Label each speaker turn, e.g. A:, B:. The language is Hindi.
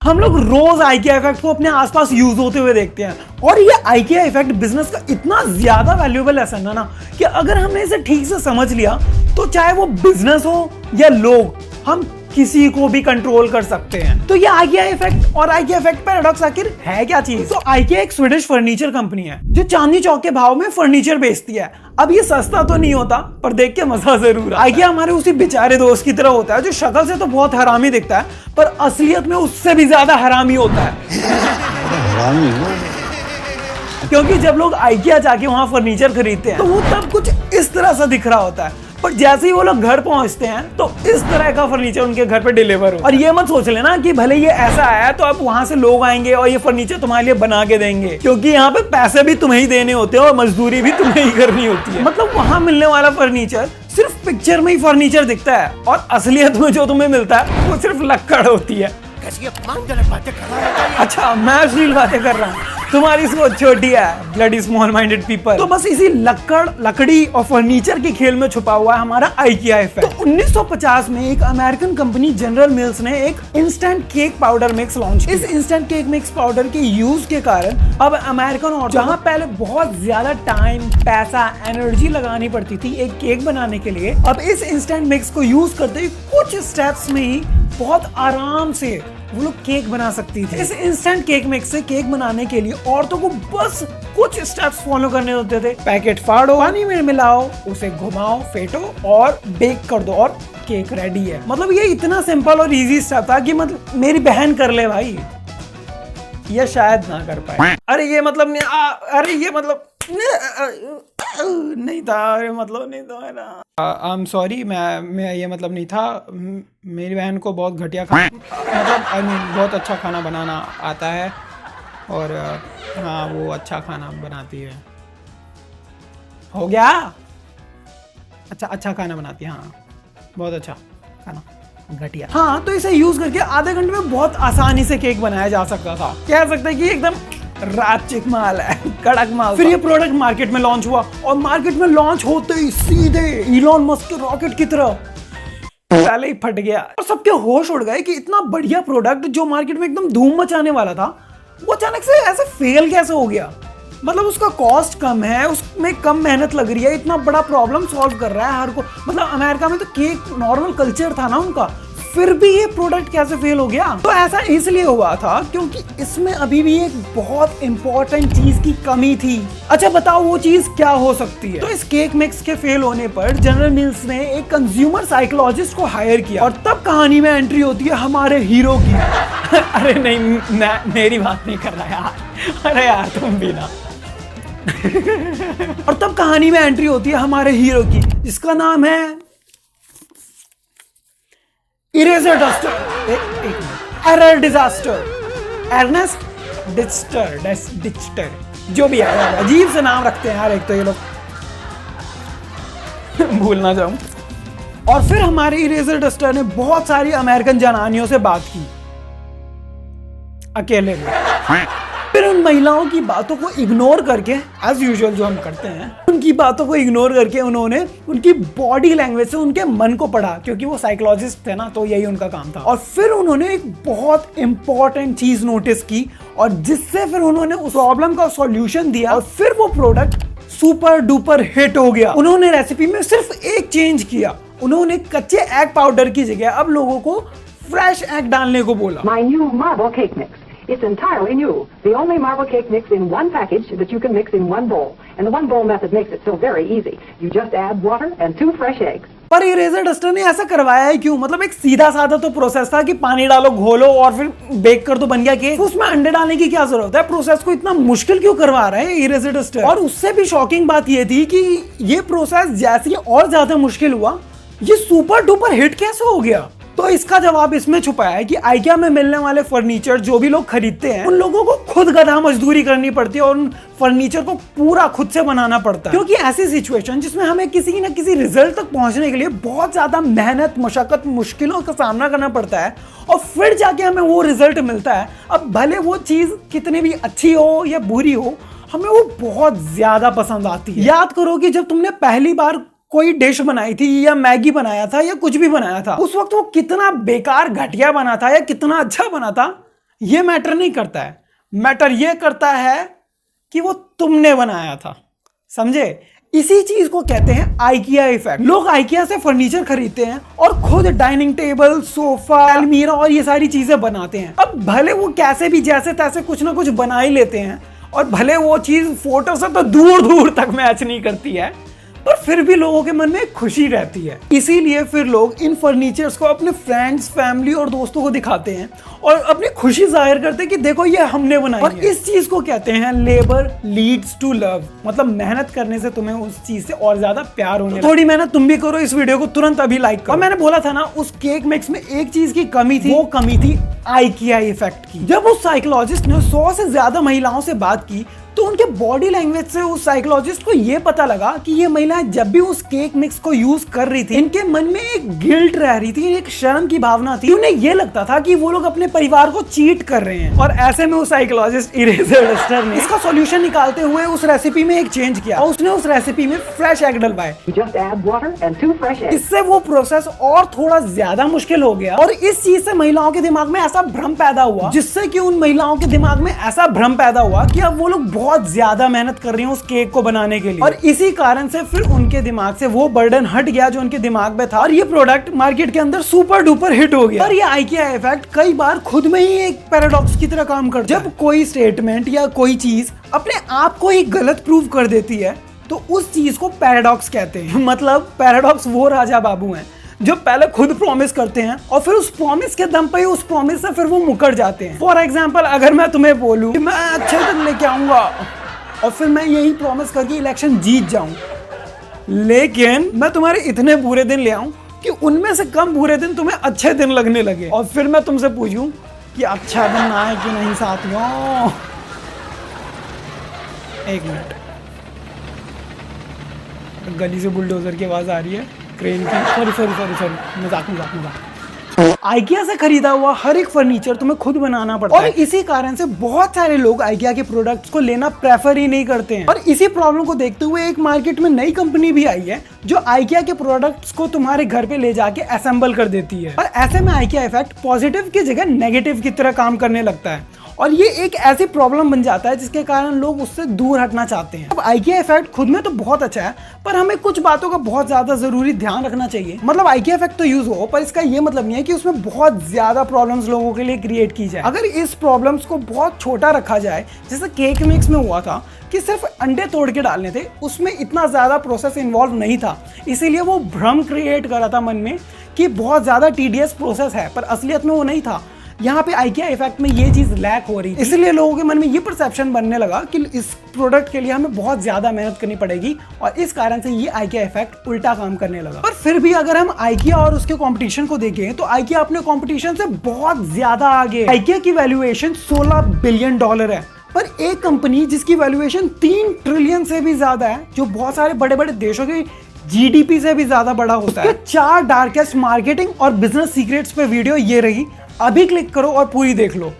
A: हम लोग रोज आइकिया इफेक्ट को अपने आसपास यूज होते हुए देखते हैं और ये आइकिया इफेक्ट बिजनेस का इतना ज्यादा वैल्यूएबल लेसन है ना कि अगर हमने इसे ठीक से समझ लिया तो चाहे वो बिजनेस हो या लोग, हम किसी को भी कंट्रोल कर सकते हैं। तो ये आइकिया इफेक्ट और आइकिया इफेक्ट पैराडॉक्स आखिर है क्या चीज? तो आइकिया एक स्वीडिश फर्नीचर कंपनी है जो चांदनी चौक के भाव में फर्नीचर बेचती है। अब ये सस्ता तो नहीं होता पर देख के मजा जरूर है। आइकिया हमारे उसी बेचारे दोस्त की तरह होता है जो शक्ल से तो बहुत हरामी दिखता है पर असलियत में उससे भी ज्यादा हरामी होता है। क्योंकि जब लोग आइकिया जाके वहां फर्नीचर खरीदते हैं तो वो तब कुछ इस तरह सा दिख रहा होता है, पर जैसे ही वो लोग घर पहुंचते हैं तो इस तरह का फर्नीचर उनके घर पे डिलीवर हो। और ये मत सोच लेना कि भले ये ऐसा आया तो अब वहां से लोग आएंगे और ये फर्नीचर तुम्हारे लिए बना के देंगे, क्योंकि यहाँ पे पैसे भी तुम्हें ही देने होते हैं और मजदूरी भी तुम्हें ही करनी होती है। मतलब वहां मिलने वाला फर्नीचर सिर्फ पिक्चर में ही फर्नीचर दिखता है और असलियत में जो तुम्हें मिलता है वो सिर्फ लक्कड़ होती है।
B: कैसी अपमानजनक बातें कर रहा है।
A: अच्छा, मैं अश्लील बातें कर रहा हूँ, तुम्हारी सोच छोटी है, ब्लडी स्मॉल माइंडेड पीपल। तो बस इसी लकड़ी और फर्नीचर के खेल में छुपा हुआ है हमारा आइकिया इफेक्ट। तो 1950 में एक अमेरिकन कंपनी जनरल मिल्स ने एक instant cake powder mix launch किया। इस इंस्टेंट केक मिक्स पाउडर के यूज के कारण अब अमेरिकन और जहां पहले बहुत ज्यादा टाइम, पैसा, एनर्जी लगानी पड़ती थी एक केक बनाने के लिए, अब इस इंस्टेंट मिक्स को यूज करते हुए कुछ स्टेप्स में ही बहुत आराम से वो लोग केक बना सकती थी। इस इंस्टेंट केक मिक्स से केक बनाने के लिए औरतों को बस कुछ स्टेप्स फॉलो करने होते थे। पैकेट फाड़ो, पानी में मिलाओ, उसे घुमाओ, फेंटो और बेक कर दो और केक रेडी है। मतलब ये इतना सिंपल और इजी स्टेप था कि मतलब मेरी बहन कर ले भाई, ये शायद ना कर पाए। अरे ये मतलब अरे ये मतलब नहीं था, अरे मतलब नहीं था मेरा। आई एम सॉरी, मैं ये मतलब नहीं था। मेरी बहन को बहुत घटिया खाना, मतलब आई मीन बहुत अच्छा खाना बनाना आता है और हाँ वो अच्छा खाना बनाती है। हो गया? अच्छा खाना बनाती है, हाँ बहुत अच्छा खाना, घटिया। हाँ, तो इसे यूज करके आधे घंटे में बहुत आसानी से केक बनाया जा सकता था। कह सकते हैं कि एकदम राचिक माल है, कड़क माल। फिर ये प्रोडक्ट मार्केट में लॉन्च हुआ और मार्केट में लॉन्च होते ही सीधे इलॉन मस्क के रॉकेट की तरह पहले ही फट गया और सबके होश उड़ गए कि इतना बढ़िया प्रोडक्ट जो मार्केट में एकदम धूम मचाने वाला था वो अचानक से ऐसे फेल कैसे हो गया। मतलब उसका कॉस्ट कम है, उसमें कम मेहनत लग रही है, इतना बड़ा प्रॉब्लम सॉल्व कर रहा है हर को। मतलब अमेरिका में तो केक नॉर्मल कल्चर था ना उनका, फिर भी ये प्रोडक्ट कैसे फेल हो गया? तो ऐसा इसलिए हुआ था क्योंकि इसमें अभी भी एक बहुत इंपॉर्टेंट चीज की कमी थी। अच्छा बताओ वो चीज क्या हो सकती है? तो इस केक मिक्स के फेल होने पर जनरल मिल्स ने एक कंज्यूमर साइकोलॉजिस्ट को हायर किया और तब कहानी में एंट्री होती है हमारे हीरो की। अरे नहीं, मेरी बात नहीं कर रहा यार, अरे यार तुम भी ना। और तब कहानी में एंट्री होती है हमारे हीरो की, जिसका नाम है eraser duster, error disaster, earnest डिस्टर, जो भी है, अजीब से नाम रखते हैं यार एक तो ये लोग। भूल ना जाऊं। और फिर हमारे इरेजर डस्टर ने बहुत सारी अमेरिकन जनानियों से बात की अकेले में। फिर उन महिलाओं की बातों को इग्नोर करके, एज यूजुअल जो हम करते हैं, उनकी बातों को इग्नोर करके उन्होंने उनकी बॉडी लैंग्वेज से उनके मन को पढ़ा, क्योंकि वो साइकोलॉजिस्ट थे ना, तो यही उनका काम था। और फिर उन्होंने एक बहुत इंपॉर्टेंट चीज नोटिस की और जिससे फिर उन्होंने उस प्रॉब्लम का सॉल्यूशन दिया और फिर वो प्रोडक्ट सुपर डुपर हिट हो गया। उन्होंने रेसिपी में सिर्फ एक चेंज किया, उन्होंने कच्चे एग पाउडर की जगह अब लोगों को फ्रेश एग डालने को बोला।
C: My new marble cake mix. It's entirely new. The only marble cake mix in one package that you can mix in one bowl. And the one bowl method makes it so very easy. You just add water and 2 fresh eggs.
A: पर इरेजर डस्टर ने ऐसा करवाया है क्यों? मतलब एक सीधा साधा तो प्रोसेस था कि पानी डालो, घोलो और फिर बेक कर दो, बन गया केक। उसमें अंडे डालने की क्या जरूरत है? प्रोसेस को इतना मुश्किल क्यों करवा रहे हैं इरेजर डस्टर? और उससे भी शॉकिंग बात ये थी कि ये प्रोसेस जैसे और ज्यादा मुश्किल हुआ, ये सुपर डुपर हिट कैसे हो गया? तो इसका जवाब इसमें छुपा है कि आइकिया में मिलने वाले फर्नीचर जो भी लोग खरीदते हैं उन लोगों को खुद गधा मजदूरी करनी पड़ती है और उन फर्नीचर को पूरा खुद से बनाना पड़ता है। क्योंकि ऐसी सिचुएशन जिसमें हमें किसी न किसी रिजल्ट तक पहुंचने के लिए बहुत ज्यादा मेहनत, मशक्कत, मुश्किलों का सामना करना पड़ता है और फिर जाके हमें वो रिजल्ट मिलता है। अब भले वो चीज कितनी भी अच्छी हो या बुरी हो, हमें वो बहुत ज्यादा पसंद आती है। याद करो कि जब तुमने पहली बार कोई डिश बनाई थी या मैगी बनाया था या कुछ भी बनाया था, उस वक्त वो कितना बेकार घटिया बना था या कितना अच्छा बना था, ये मैटर नहीं करता है, मैटर ये करता है कि वो तुमने बनाया था, समझे? इसी चीज को कहते हैं आइकिया इफेक्ट। लोग आइकिया से फर्नीचर खरीदते हैं और खुद डाइनिंग टेबल, सोफा, अलमीरा और ये सारी चीजें बनाते हैं। अब भले वो कैसे भी जैसे तैसे कुछ ना कुछ बना ही लेते हैं, और भले वो चीज फोटो से तो दूर दूर तक मैच नहीं करती है, पर फिर भी लोगों के मन में खुशी रहती है। इसीलिए फिर लोग इन फर्नीचर्स को अपने फ्रेंड्स, फैमिली और दोस्तों को दिखाते हैं और अपनी खुशी जाहिर करते हैं कि देखो ये हमने बनाई है। और इस चीज को कहते हैं लेबर लीड्स टू लव, मतलब मेहनत करने से तुम्हें उस चीज से और ज्यादा प्यार होने लगता है। थोड़ी मेहनत तुम भी करो, इस वीडियो को तुरंत अभी लाइक करो। और मैंने बोला था ना, उस केक मिक्स में एक चीज की कमी थी, वो कमी थी आइकिया इफेक्ट की। जब उस साइकोलॉजिस्ट ने 100 से ज्यादा महिलाओं से बात की तो उनके बॉडी लैंग्वेज से उस साइकोलॉजिस्ट को यह पता लगा कि ये महिलाएं जब भी उस केक मिक्स को यूज कर रही थी, इनके मन में एक गिल्ट रह रही थी, एक शर्म की भावना थी। उन्हें यह लगता था कि वो लोग अपने परिवार को चीट कर रहे हैं। और ऐसे में उस साइकोलॉजिस्ट इरेजर डस्टर ने इसका सॉल्यूशन निकालते हुए उस रेसिपी में एक चेंज किया और उसने उस रेसिपी में फ्रेश एग डलवाए।
C: Just add water and 2 fresh eggs.
A: इससे वो प्रोसेस और थोड़ा ज्यादा मुश्किल हो गया और इस चीज से महिलाओं के दिमाग में ऐसा भ्रम पैदा हुआ, जिससे कि उन महिलाओं के दिमाग में ऐसा भ्रम पैदा हुआ कि अब वो लोग बहुत ज्यादा मेहनत कर रही हैं उस केक को बनाने के लिए। और इसी कारण से फिर उनके दिमाग से वो बर्डन हट गया जो उनके दिमाग में था, और ये प्रोडक्ट मार्केट के अंदर सुपर डुपर हिट हो गया। और ये आइकिया इफेक्ट कई बार खुद में ही एक पैराडॉक्स की तरह काम करता है। जब कोई स्टेटमेंट या कोई चीज अपने आप को ही गलत प्रूव कर देती है तो उस चीज को पैराडॉक्स कहते हैं। मतलब पैराडॉक्स वो राजा बाबू हैं जो पहले खुद प्रॉमिस करते हैं और फिर उस प्रॉमिस के दम पे ही उस प्रॉमिस से फिर वो मुकर जाते हैं। फॉर एग्जाम्पल, अगर मैं तुम्हें बोलूं कि मैं अच्छे दिन लेके आऊंगा और फिर मैं यही प्रॉमिस करके इलेक्शन जीत जाऊं, लेकिन मैं तुम्हारे इतने बुरे दिन ले आऊं कि उनमें से कम बुरे दिन तुम्हें अच्छे दिन लगने लगे, और फिर मैं तुमसे पूछूं कि अच्छा दिन आए कि नहीं साथियों। एक मिनट, गली से बुलडोजर की आवाज आ रही है, क्रेन की। सॉरी, मजाक। आइकिया से खरीदा हुआ हर एक फर्नीचर तुम्हें खुद बनाना पड़ता है, और इसी कारण से बहुत सारे लोग आइकिया के प्रोडक्ट्स को लेना प्रेफर ही नहीं करते हैं। और इसी प्रॉब्लम को देखते हुए एक मार्केट में नई कंपनी भी आई है जो आइकिया के प्रोडक्ट्स को तुम्हारे घर पे ले जाके असेंबल कर देती है। और ऐसे में आइकिया इफेक्ट पॉजिटिव की जगह नेगेटिव की तरह काम करने लगता है, और ये एक ऐसी प्रॉब्लम बन जाता है जिसके कारण लोग उससे दूर हटना चाहते हैं। अब आइकिया इफेक्ट खुद में तो बहुत अच्छा है, पर हमें कुछ बातों का बहुत ज्यादा जरूरी ध्यान रखना चाहिए। मतलब आइकिया इफेक्ट तो यूज हो, पर इसका ये मतलब नहीं है कि उसमें बहुत ज्यादा प्रॉब्लम्स लोगों के लिए क्रिएट की जाए। अगर इस प्रॉब्लम्स को बहुत छोटा रखा जाए, जैसे केक मिक्स में हुआ था कि सिर्फ अंडे तोड़ के डालने थे, उसमें इतना ज्यादा प्रोसेस इन्वॉल्व नहीं था, इसीलिए वो भ्रम क्रिएट कर रहा था मन में कि बहुत ज्यादा टीडियस प्रोसेस है, पर असलियत में वो नहीं था। यहाँ पे आइकिया इफेक्ट में ये चीज लैक हो रही थी, इसलिए लोगों के मन में ये परसेप्शन बनने लगा कि इस प्रोडक्ट के लिए हमें बहुत ज्यादा मेहनत करनी पड़ेगी, और इस कारण से ये आइकिया इफेक्ट उल्टा काम करने लगा। पर फिर भी अगर हम आइकिया और उसके कंपटीशन को देखें तो आइकिया अपने कंपटीशन से बहुत ज्यादा आगे है। आइकिया की वैल्यूएशन $16 बिलियन है, पर एक कंपनी जिसकी वैल्यूएशन 3 ट्रिलियन से भी ज्यादा है, जो बहुत सारे बड़े बड़े देशों के जीडीपी से भी ज्यादा बड़ा होता है। 4 डार्केस्ट मार्केटिंग और बिजनेस सीक्रेट्स पे वीडियो ये रही, अभी क्लिक करो और पूरी देख लो।